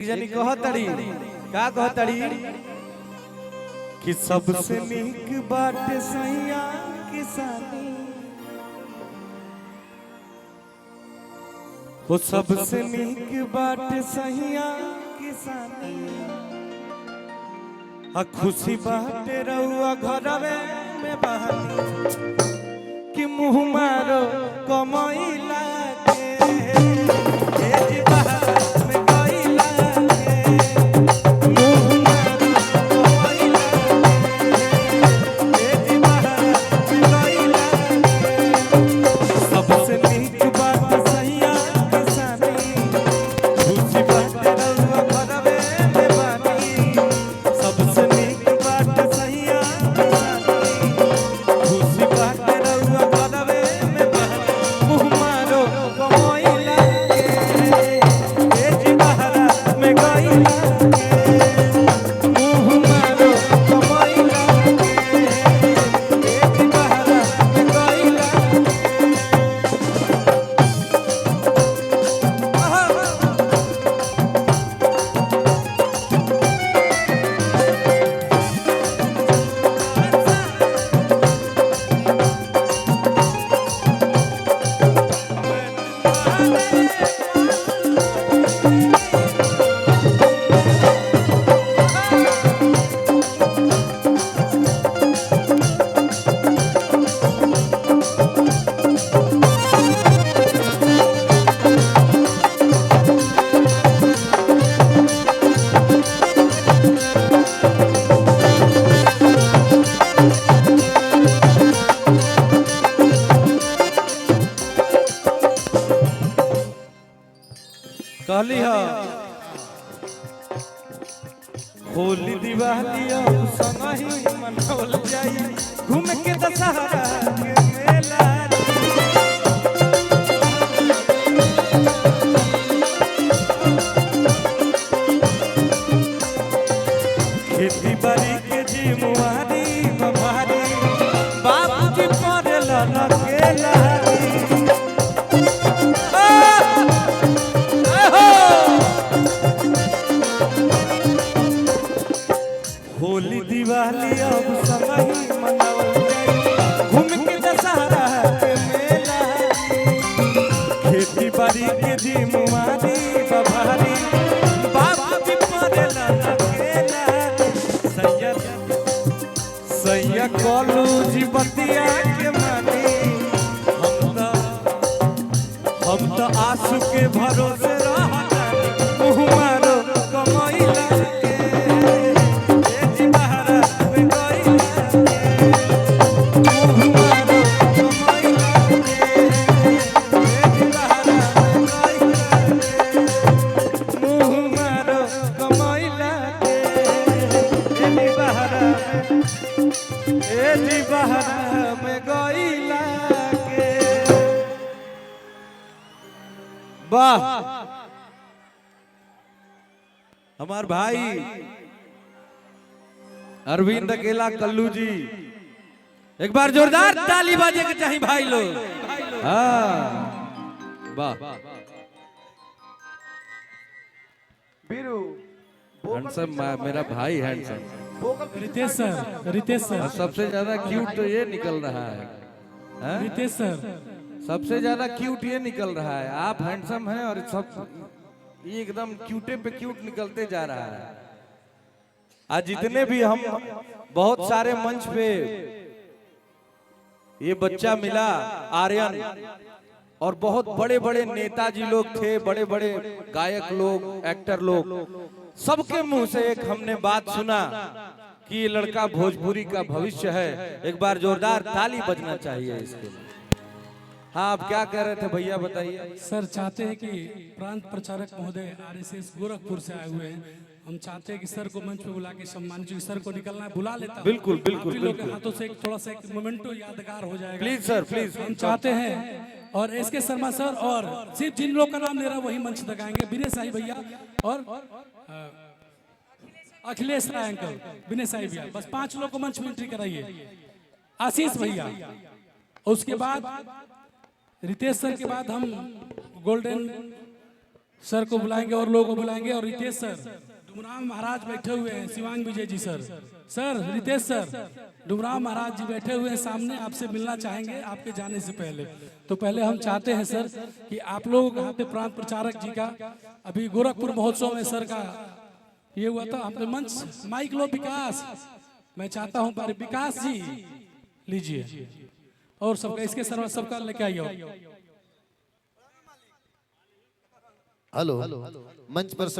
जनी कहतड़ी का कहतड़ी कि सबसे नीक बाटे सैया किसानी वो सबसे नीक बाटे सैया किसानी आ खुशी बाटे रहुआ घरवे में बहानी कि मुँह मारो कमैला कहली होली दिवाली संग ही मनावल जाई घूम के दशहरा के मेला खेती बाड़ी के जिम्मेवारी बभारी बाबूजी पड़ेला लकेला होली दिवाली अब संग ही मनावल जाई घूम के दशहरा के मेला खेती बाड़ी के जिम्मेवारी बभारी बाबूजी पड़ेला लकेला सैया कलू जी बतिया के मानी हम तो आंसू के भरोसे रहना मुँह मारो कमैला वाह हमार भाई अरविंद अकेला कल्लू जी एक बार जोरदार ताली बाजे के चाहिए भाई लोग। हाँ वाह बीरू हैंडसम मेरा भाई हैंडसम रितेश सर सबसे ज्यादा क्यूट तो ये निकल रहा है रितेश सर सबसे ज्यादा क्यूट ये निकल रहा है आप हैंडसम हैं और सब ये एकदम क्यूटे पे क्यूट निकलते जा रहा है। आज जितने भी हम बहुत सारे मंच पे ये बच्चा मिला आर्यन और बहुत बड़े बड़े नेताजी लोग थे बड़े बड़े गायक लोग एक्टर लोग सबके मुंह से एक हमने बात सुना कि ये लड़का भोजपुरी का भविष्य है। एक बार जोरदार ताली बजना चाहिए इसके लिए। हाँ आप क्या कह रहे थे भैया बताइए। सर चाहते हैं कि प्रांत प्रचारक महोदय आरएसएस गोरखपुर से आए हुए हैं हम चाहते हैं कि सर को मंच पे बुला के सम्मान जो सर को निकलना है बुला लेता बिल्कुल बिल्कुल बिल्कुल हाथों से थोड़ा सा एक मोमेंटो यादगार हो जाएगा प्लीज सर प्लीज हम चाहते हैं और एसके शर्मा सर और सिर्फ जिन लोग का नाम ले रहा है वही मंच तक आएंगे विनय साई भैया और अखिलेश राय अंकल विनय साई भैया बस 5 लोग को मंच में एंट्री कराइए आशीष भैया उसके बाद रितेश सर के बाद हम गोल्डन सर को बुलाएंगे और लोगों को बुलाएंगे। और रितेश सर डुमराव महाराज बैठे हुए हैं, शिवांग विजय जी सर, सर रितेश सर डुमराव महाराज जी बैठे हुए हैं सामने, आपसे मिलना चाहेंगे आपके जाने से पहले। तो पहले हम चाहते हैं सर कि आप लोगों के हाथ प्रांत प्रचारक जी का अभी गोरखपुर महोत्सव में सर का ये हुआ था, हमने मंच माइक लो विकास, मैं चाहता हूँ पर विकास जी लीजिए और सबका इसके सर सबका लेके आइए। हेलो, मंच पर सब